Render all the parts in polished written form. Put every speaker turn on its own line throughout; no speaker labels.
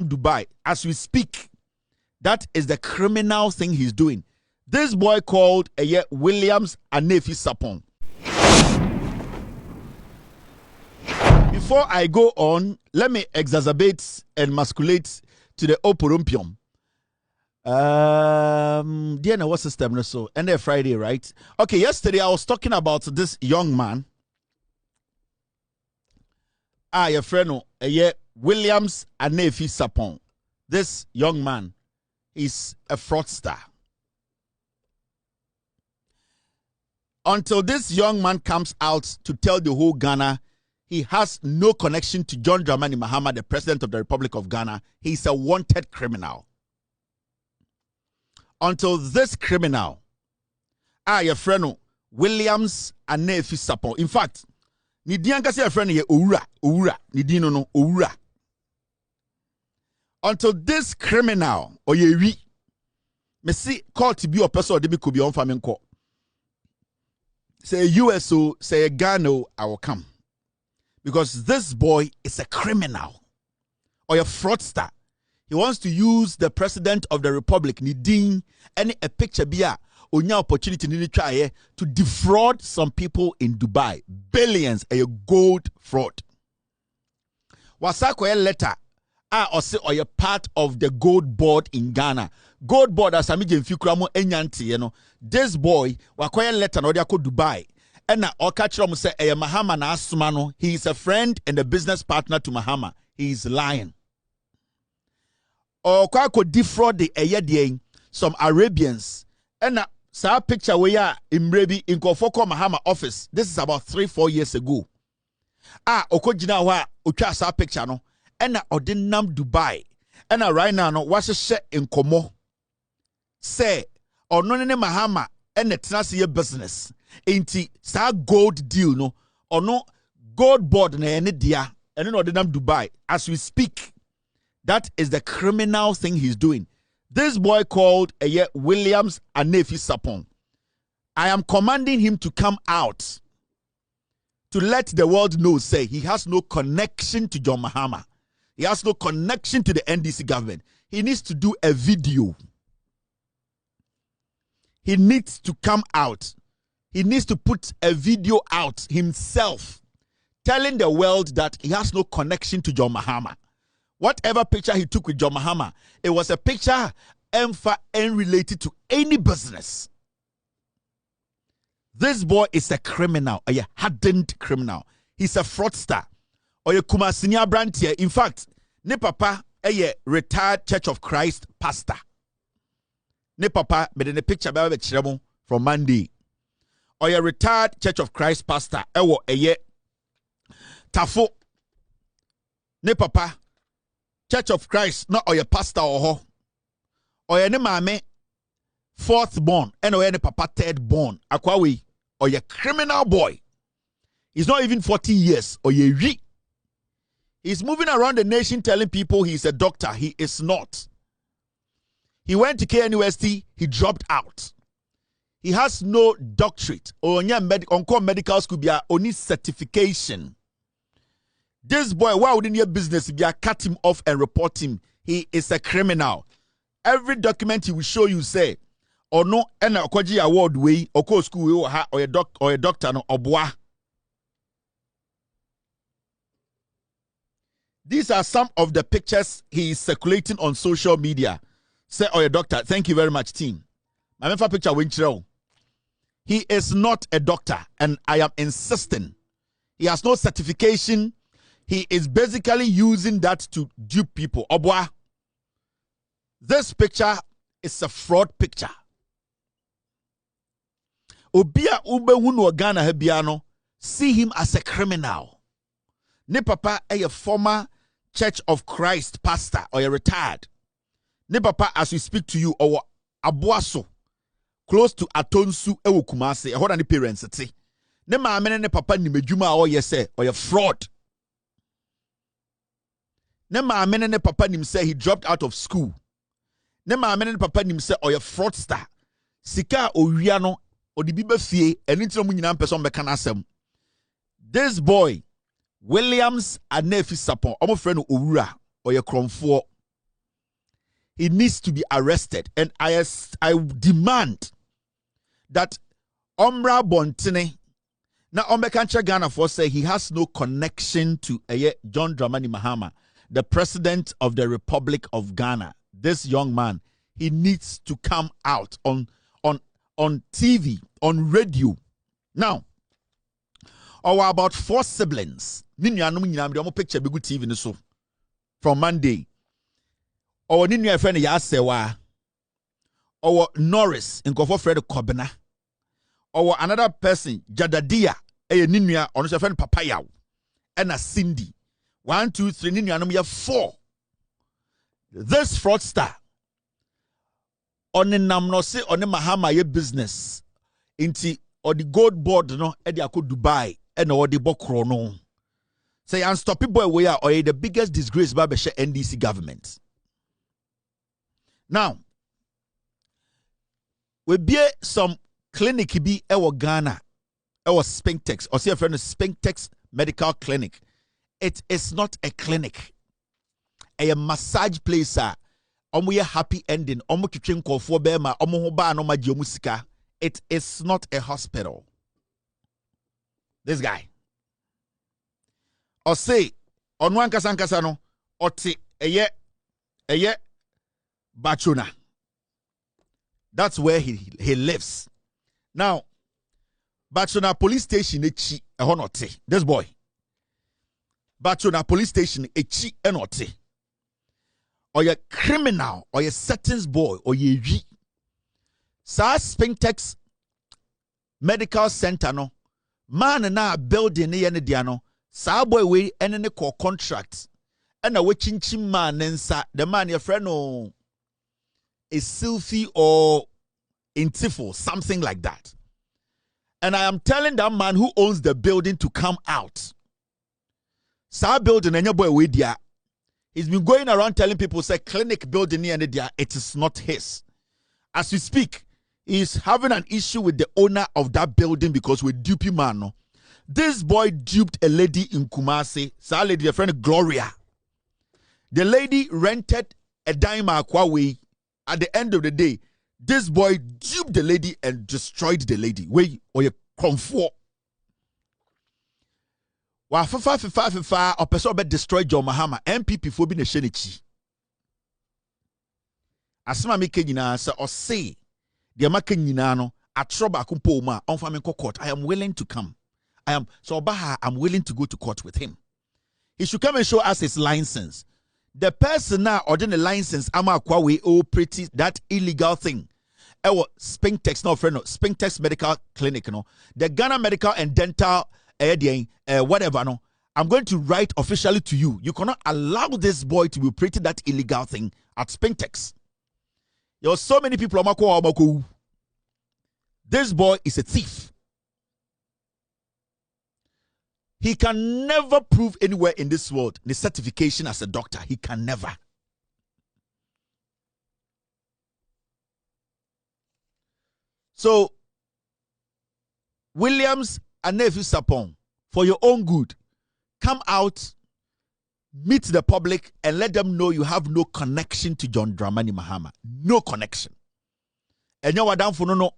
Dubai. As we speak, that is the criminal thing he's doing. This boy called Williams Anefi Sapon. Before I go on, let me exacerbate and masculate to the oporumpium. Dear, what system so? And then Friday, right? Okay, yesterday I was talking about this young man. Your friend, Williams Anefi Sapon. This young man is a fraudster. Until this young man comes out to tell the whole Ghana he has no connection to John Dramani Mahama, the President of the Republic of Ghana. He's a wanted criminal. Until this criminal, your friend Williams Anefi Sapon. In fact, ni dianka say your friend ye Owura, ni dino no Owura. Until this criminal or ye wi, me see call to be a person or de could be on famine court. Say USO, say Ghana, I will come. Because this boy is a criminal or a fraudster. He wants to use the President of the Republic, Nidin, and a picture bia, onya opportunity to try to defraud some people in Dubai. Billions, a gold fraud. Wasako letter, or say or a part of the gold board in Ghana. Gold board as Amijin Fukramo Enyanti, this boy, wakoya letter no ko Dubai. And now Okachrom say Mahama na asumano. He is a friend and a business partner to Mahama. He is lying. Or could defraud the some Arabians. And now sa picture we are in Mrebi in Kofoko Mahama office. This is about 3-4 years ago. Okojina wa ucha sa picture no. And now Odinam Dubai. And now right now no what's a share in Komo. Say or no Mahama and the Tenassia business. Inti sa gold deal no or no gold board na any dia and no them Dubai. As we speak, that is the criminal thing he's doing. This boy called Williams Anefi Sapon. I am commanding him to come out to let the world know, say he has no connection to John Mahama. He has no connection to the NDC government. He needs to do a video. He needs to come out. He needs to put a video out himself, telling the world that he has no connection to John Mahama. Whatever picture he took with John Mahama, it was a picture unrelated to any business. This boy is a criminal, a hardened criminal. He's a fraudster, or a Kumasinia brand here. In fact, ne papa a retired Church of Christ pastor. Ne papa made in a picture from Monday. Or a retired Church of Christ pastor, ewo eye tafo ne papa Church of Christ, not or your pastor or your ne mame fourth born, and or your papa third born, akwawi or your criminal boy. He's not even 40 years or ye ri. He's moving around the nation telling people he's a doctor. He is not. He went to KNUST, he dropped out. He has no doctorate or medical school be only certification. This boy, why wouldn't your business be cut him off and report him? He is a criminal. Every document he will show you say, or no, and a Koji award way, or co school or a doctor no obwa. These are some of the pictures he is circulating on social media. Say, or a doctor, thank you very much, team. My picture went. He is not a doctor, and I am insisting. He has no certification. He is basically using that to dupe people. Obwa, this picture is a fraud picture. Obia ube wunu Ghana hebiano, see him as a criminal. Ne papa a former Church of Christ pastor or a retired. Ne papa as we speak to you or abuaso. Close to Atonsu ewo Kumase, a any parents say. Ne maame ne papa ni medjuma or yese or a fraud. Ne maame ne papa nim say he dropped out of school. Ne maame ne papa nim say or a fraudster. Sika owia no odi bi ba fie eni tira mu nyina person be kan asem. This boy Williams Anefi Sapon, omo frɛ no Owura or a kromfo. He needs to be arrested. And I demand that Omra Bontine, now Ombekancha Ghana for say he has no connection to John Dramani Mahama, the president of the Republic of Ghana. This young man, he needs to come out on TV, on radio. Now, or about 4 siblings. Picture be good TV so from Monday. Or Ninu friend Yasewa. Or Norris in Kofo Fred Kobena. Or another person, Jadadia, Ninu on his friend Papaya. And a Cindy. 1, 2, 3, Ninu 4. This fraudster on the namnose on the Mahama ye business inti or the gold board no e dey akọ Dubai and or the bokro no say unstoppable way or the biggest disgrace by the NDC government. Now we be some clinic bi ewo Ghana ewo Spintex or say a friend Spintex medical clinic. It is not a clinic. A massage place omo happy ending omo twetwe nkofo be ma omo ho ba no ma gye musika. It is not a hospital. This guy or say on one kasankasa no oti eye Bachuna. That's where he lives. Now Bachuna police station echi ehonote. This boy Bachuna police station echi enote. Or you're criminal, or you're settings boy, or you Sa Spintex Medical Center no man na building ne yene dia no sa boy we ene ne call contract and a wachinchim man nensa the man your friend no is Sylphy or Intifo, something like that. And I am telling that man who owns the building to come out. Sa building enye boy we dia. He's been going around telling people, say, clinic building near the it is not his. As we speak, he's having an issue with the owner of that building because we're duping man. No? This boy duped a lady in Kumasi, sa lady, a friend Gloria. The lady rented a dime Aquaway. At the end of the day, this boy duped the lady and destroyed the lady. Way or you comfort. Wa fifa or person be destroy John Mahama NPP for being a shenichi. Asma me kenyina say or say the maka nyina no atroba kumpo ma on fa me court. I am willing to come. I'm willing to go to court with him. He should come and show us his license. The person now ordering the license ama kwa we operate that illegal thing. Spintex no friend no Spintex medical clinic no. The Ghana Medical and Dental whatever no, I'm going to write officially to you. You cannot allow this boy to be operating that illegal thing at Spintex. There are so many people. This boy is a thief. He can never prove anywhere in this world the certification as a doctor. He can never. So, Williams and nephew Sapon, for your own good, come out, meet the public, and let them know you have no connection to John Dramani Mahama. No connection. And you are down for no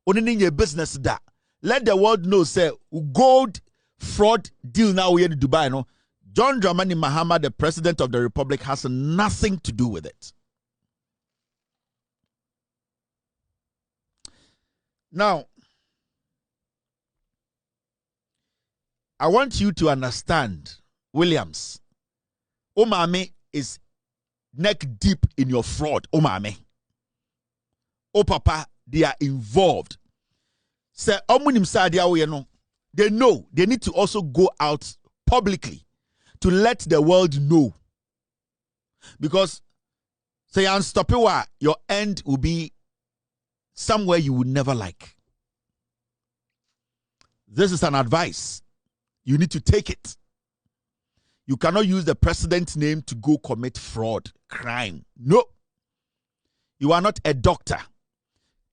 only in your business that. Let the world know, say, gold fraud deal now we in Dubai. No, John Dramani Mahama, the president of the Republic, has nothing to do with it. Now, I want you to understand, Williams. Omame is neck deep in your fraud. Omame. Oh, Papa, they are involved. Say, they know they need to also go out publicly to let the world know. Because, say, unstoppable, your end will be somewhere you would never like. This is an advice. You need to take it. You cannot use the president's name to go commit fraud, crime. No. You are not a doctor.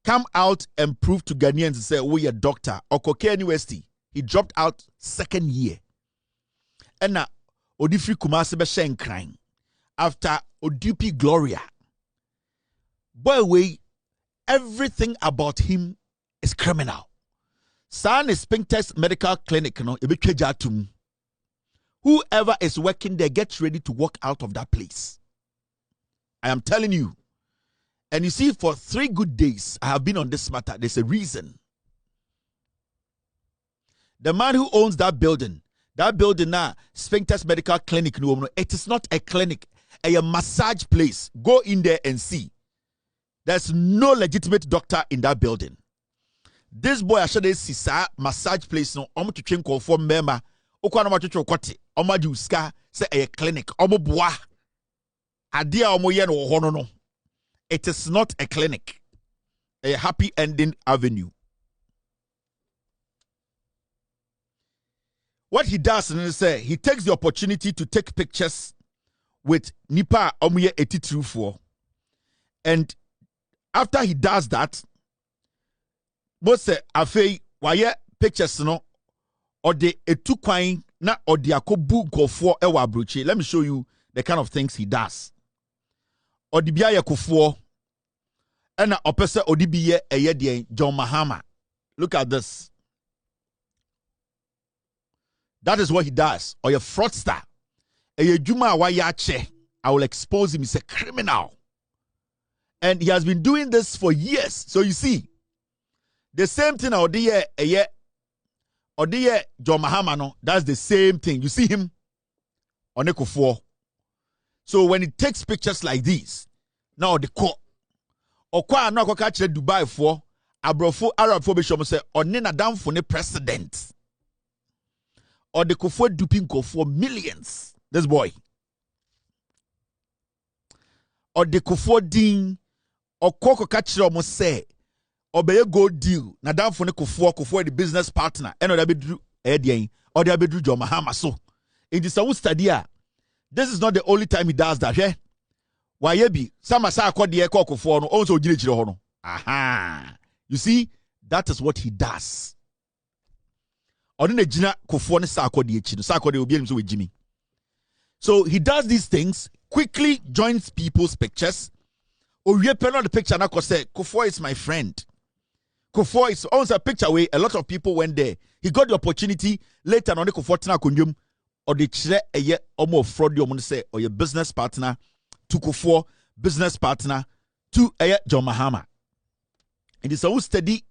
Come out and prove to Ghanaians and say, oh, you're a doctor. Okoke University, he dropped out 2nd year. And now, Odifri Kumasi be crime. After Odupi Gloria, Boy, way, everything about him is criminal. San is Spintex Medical Clinic, no, whoever is working there, get ready to walk out of that place. I am telling you. And you see, for 3 good days, I have been on this matter. There's a reason. The man who owns that building now, Spintex Medical Clinic, no, it is not a clinic, a massage place. Go in there and see. There's no legitimate doctor in that building. This boy actually sees a massage place no to train for member. Okwa no to kwate. Omo di uska say a clinic. Omo boa. Adia omo ye no no. It is not a clinic. A happy ending avenue. What he does is say he takes the opportunity to take pictures with nipa omo ye 83 and after he does that, most say afei why pictures no or the etu kwan na or the akobu nkofo ewa abrochi. Let me show you the kind of things he does. Or the biya yakofo and opese odibiye eye John Mahama. Look at this. That is what he does. Or a fraudster. Eye juma wa yache. I will expose him. He's a criminal. And he has been doing this for years. So you see, the same thing or the John Mahama, no, that's the same thing. You see him on Ekofo. So when he takes pictures like these, now the court or kwa no ko catch Dubai for abrofo Arab for be say on na down for the president or the kofo duping for millions. This boy or the kofo ding or koko catch almost say or be a gold deal na down for the business partner and or be drew or they be drew John Mahama. So it is a study. This is not the only time he does that. Yeah? Why yebi some asa akọ de ekọ kofo no also gire ho no. Aha. You see, that is what he does. Oni na gina kofo ne sa akọ de echi no. Sa akọ de obi enim so we Jimmy. So he does these things, quickly joins people's pictures. Owie pen on the picture na say Kofo is my friend. Kofo is on a picture where a lot of people went there. He got the opportunity later on the Kofo tena konjum or the chire eye omo fraud you say or your business partner to Kofo, business partner to John Mahama. And it's always steady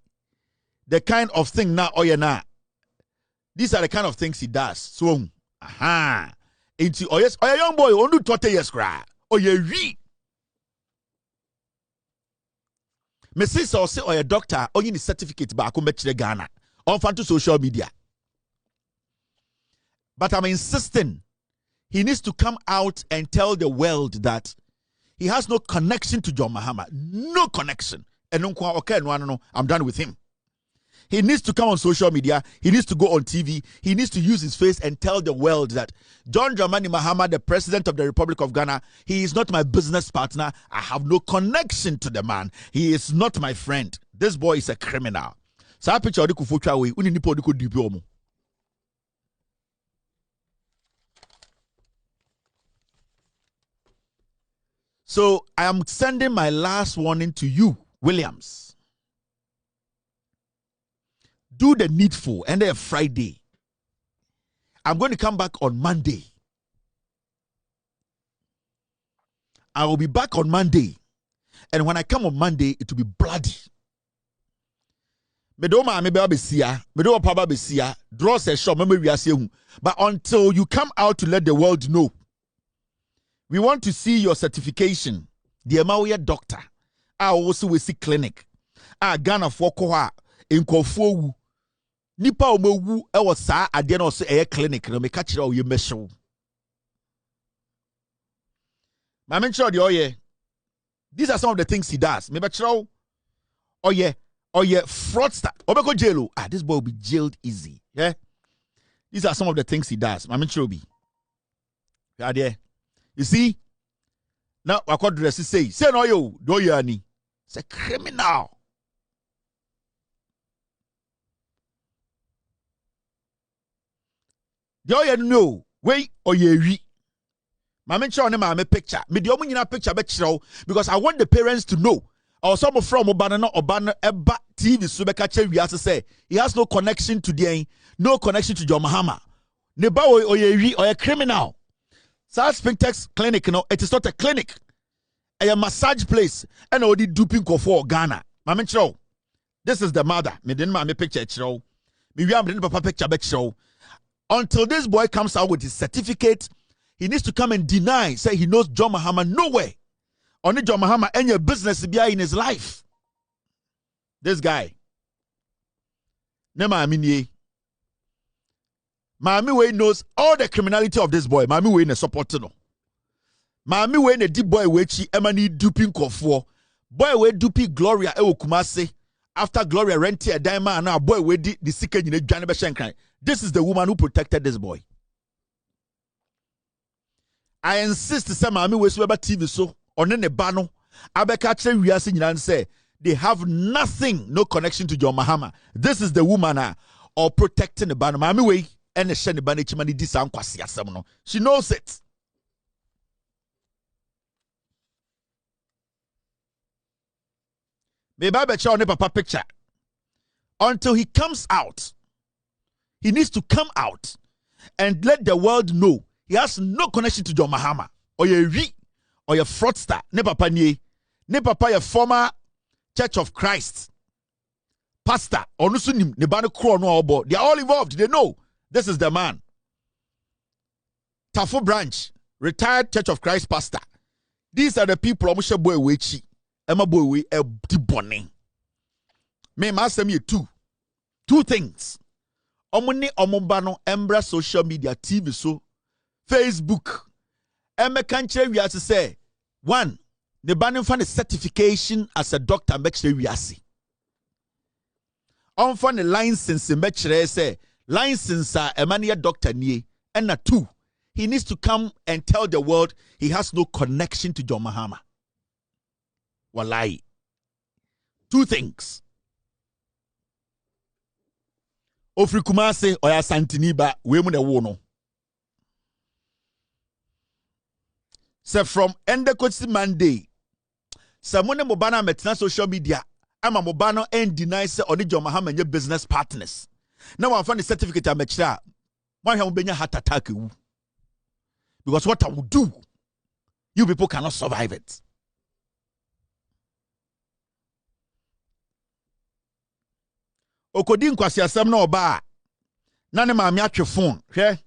the kind of thing now na. These are the kind of things he does. So aha. Into oh yes, oh young boy, only 20 years cry. Oh ye read. Me say or say or a doctor or you need certificate back on Ghana on fan to social media. But I'm insisting he needs to come out and tell the world that he has no connection to John Mahama. No connection. And okay, no, I'm done with him. He needs to come on social media. He needs to go on TV. He needs to use his face and tell the world that John Dramani Mahama, the president of the Republic of Ghana, he is not my business partner. I have no connection to the man. He is not my friend. This boy is a criminal. So I am sending my last warning to you, Williams. Do the needful, and then Friday. I'm going to come back on Monday. I will be back on Monday. And when I come on Monday, it will be bloody. But until you come out to let the world know, we want to see your certification. The Amawiya doctor. I also will see clinic. I Ghana for Koha in Kofu. Nipa omewu ewo saa ade na so eye clinic no me ka kire o ye meshew ma me kire o ye these are some of the things he does me be kire o ye fraudster obeko jail this boy will be jailed easy. Yeah, these are some of the things he does. Ma me kire obi there. You see now wakodress say no yo do ye ani it's a criminal. The oil no way or ye Mama show ne mama picture. Me the omunyina picture be chiro because I want the parents to know. Or some from Obana Eba TV so be catch we as say he has no connection to the no connection to John Mahama. Neba or a criminal. South Spintex clinic, it is not a clinic. A massage place and already duping for Ghana. Mama show. This is the mother. Me didn't mama picture chiro. Me we am papa picture be chiro. Until this boy comes out with his certificate, he needs to come and deny, say he knows John Mahama nowhere. Only John Mahama and your business in his life. This guy. Nema Aminye. Mami Way knows all the criminality of this boy. Mami Way in a support no. Mami Way in a deep boy wechi emani duping kofo. Boy we dupi Gloria ewo kumase. After Gloria rented a diamond and now boy we di the sick in the Janebe Shankai. This is the woman who protected this boy. I insist to say Mami Way so TV so on the bano. Abeka we are seeing and say they have nothing, no connection to John Mahama. This is the woman or protecting the bano. Mami Way and the Shani Bani Chimani Disa Kwasi Asamono. She knows it. Maybe I bet you on the papa picture. Until he comes out, he needs to come out and let the world know he has no connection to John Mahama. Or your fraudster. Ne papa nye. Ne papa your former Church of Christ pastor. Onusunim ne banu kro no obo. They are all involved. They know this is the man. Tafo branch, retired Church of Christ pastor. These are the people omushe boy wechi. Emma boy we dibone. Me masem ye two things. Omuni omombano embra social media TV so Facebook. Emma kanche we as say one, the banning fan certification as a doctor mekre we asi. On fan the license mekre say license emania doctor nie. And two, he needs to come and tell the world he has no connection to John Mahama. Wallahi. Two things. Ofri Kumase oya Santiniba we mu ne wo no. So from Endekosi Monday, Samone Mobana metna social media, ama Mobano and deny say oni John Mahama nye business partners. Now I found the certificate I make sure why have been heart attack you? Because what I will do, you people cannot survive it. Okodin kwasi asem na oba na ne maami atwe phone hwe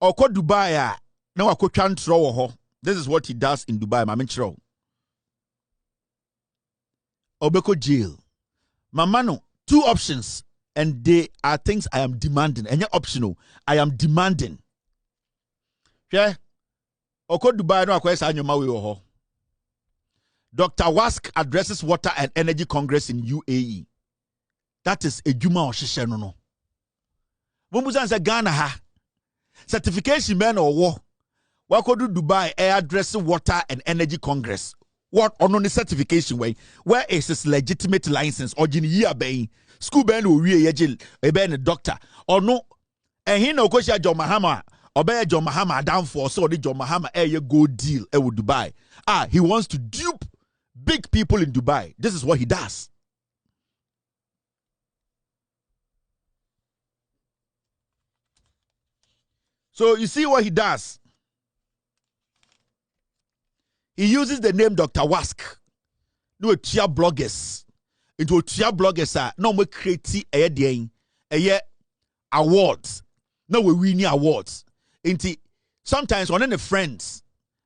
okọ Dubai a na wakotwa ntro wo ho. This is what he does in Dubai, maami ntro obeko jail mama no two options and they are things I am demanding and optional I am demanding hwe okọ Dubai no akwesa anyoma we wo ho. Dr. Wask addresses Water and Energy Congress in UAE. That is a Juma or Shisheno. No. Mumbusan Ghana ha. Certification man or war. What could do Dubai air addressing Water and Energy Congress? What on the certification way? Where is his legitimate license or year bay? School band will rear a ben a doctor or no? And he no question John Mahama or bear John Mahama down for so the John Mahama air go deal with Dubai. He wants to dupe big people in Dubai. This is what he does. So you see what he does. He uses the name Dr. Wask. No tia bloggers. Into tia bloggers no we create a awards. No we win awards. Into sometimes one of the friends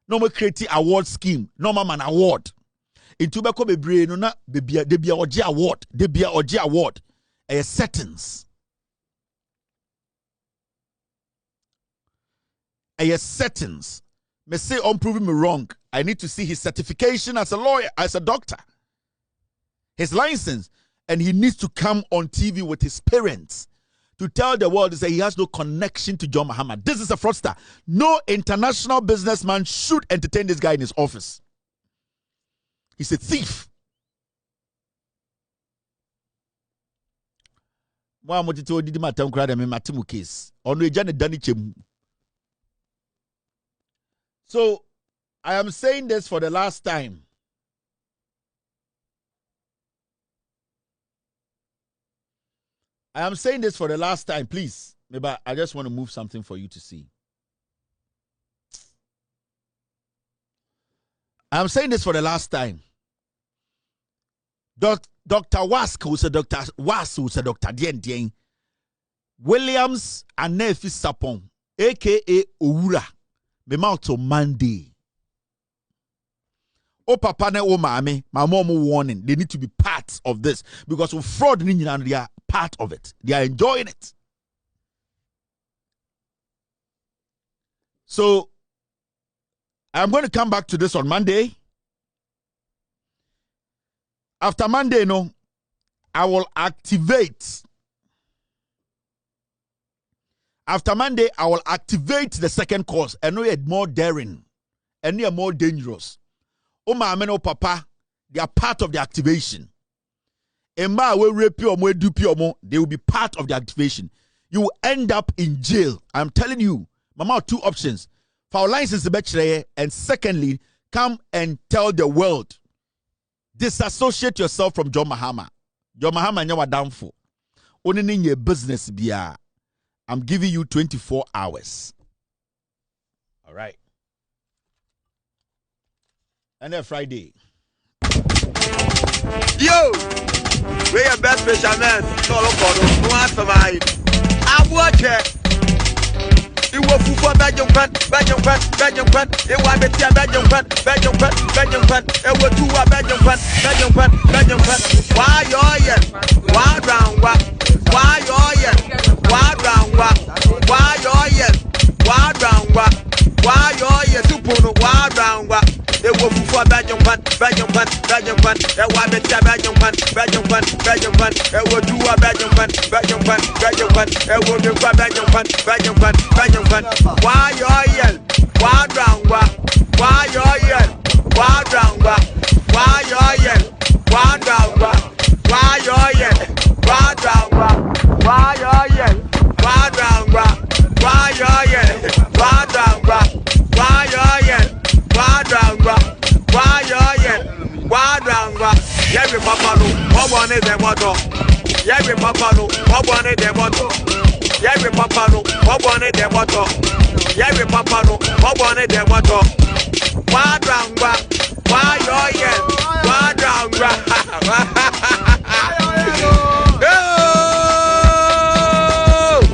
no we create award scheme. No man award. Into beko bebre no na debia oje award. Debia oje award. Settings. Settings. May say proving me wrong. I need to see his certification as a lawyer, as a doctor. His license. And he needs to come on TV with his parents to tell the world that he has no connection to John Mahama. This is a fraudster. No international businessman should entertain this guy in his office. He's a thief. Wa mo tete odidi matam kra dem matimu case. Ono eja ne dani chemu. So I am saying this for the last time. I am saying this for the last time, please. Maybe I just want to move something for you to see. I am saying this for the last time. Dr. Wask, who's a Dr. Was, who's a Dr. Dien Williams and Nefi Sapon, aka Owura, me mouth to Monday. Oh, papa, ne, oh, mommy, my mom warning. They need to be part of this because of fraud, they are part of it. They are enjoying it. So, I'm going to come back to this on Monday. After Monday, no, I will activate. After Monday, I will activate the second course and know it more daring and more dangerous. Oh, my man, oh, papa, they are part of the activation. Emma will rape you or dupe you, they will be part of the activation. You will end up in jail. I'm telling you, Mama, two options. For license the bachelor, and secondly, come and tell the world. Disassociate yourself from John Mahama. John Mahama nyawa downfall. Only in your business biya. I'm giving you 24 hours. All right. And then Friday.
Yo! We are best fishermen. No, no, no answer my. I watch it. You will for Belgium fan. It was better Belgium fan. It was two Belgium fan. Why you're here? Why round what? Why you're here? Why round what? Why you're here? Why round what? Why you're here? Super why round what? It was for Belgium fan. It was better Belgium fan. It was two Belgium fan. It was new Belgium fan. Why you're here? Why round what? Why you're here? Why round what? Why you're here? Why round what? Why you're here? Why round what? Why you're here? Why round what? Why you're here? Why round what? Why you're here? Why round what? Why you're here? Why round what? Yeah, we papa no. What one is the motto? Yeah, we papa no. What one is the motto? Yeah, we papa no. What one is the motto? Yeah, we papa no. What one is the motto? Why round what? Why you're here? Why round what?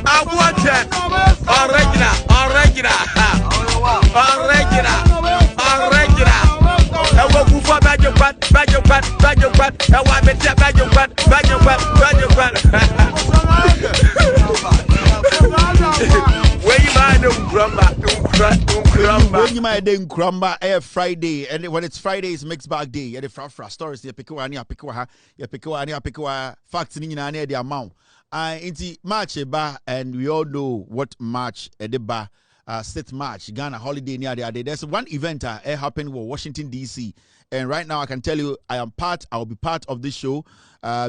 I want it. Original. I will move for Belgium. I want me to Belgium. Where you mind
Friday, and when it's Friday, it's mixed bag day. Yeah, the fra stories. You pick one, facts in the amount. Into March and we all know what March the state March Ghana holiday near the day. There's one event happened in Washington DC, and right now I can tell you I'll be part of this show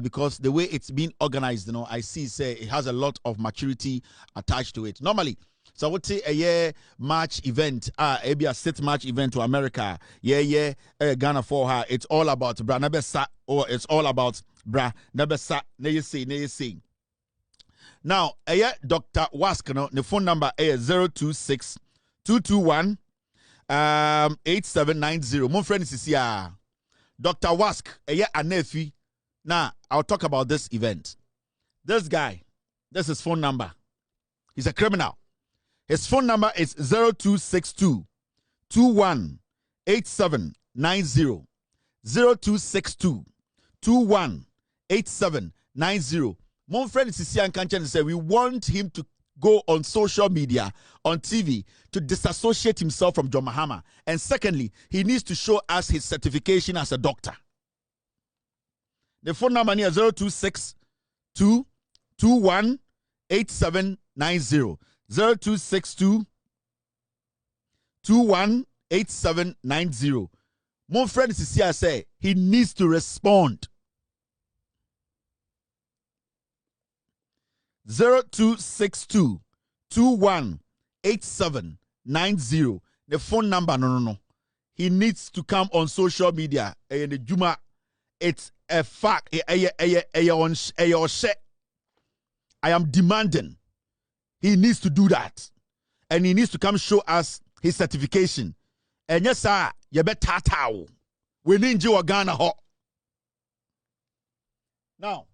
because the way it's been organized, I see it has a lot of maturity attached to it. Normally, so I would say a year March event, maybe a state March event to America, Ghana for her. It's all about bra nebesa, or it's all about bra nebesa. Ne say. Now, Dr. Wask, the phone number is 026 221 8790. My friend is here. Dr. Wask, Anefi. Now, I'll talk about this event. This guy, this is his phone number. He's a criminal. His phone number is 0262 21 8790. 0262 21 8790. My friend Sisian Kanchan said we want him to go on social media, on TV, to disassociate himself from John Mahama. And secondly, he needs to show us his certification as a doctor. The phone number here is 026 221 8790. 0262 21 8790. My friend Sisian said he needs to respond. 0262 21 8790. the phone number, no. He needs to come on social media. The Juma, it's a fact. I am demanding. He needs to do that. And he needs to come show us his certification. And yes, sir, you better tatao. We need you a Ghana hot. Now,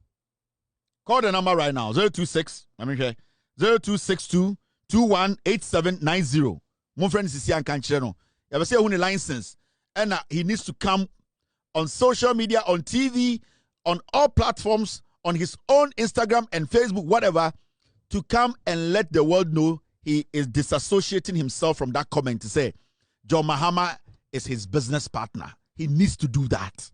call the number right now. 026, 0262 218790. My friend is here and can't share no. You ever say who license? And he needs to come on social media, on TV, on all platforms, on his own Instagram and Facebook, whatever, to come and let the world know he is disassociating himself from that comment to say John Mahama is his business partner. He needs to do that.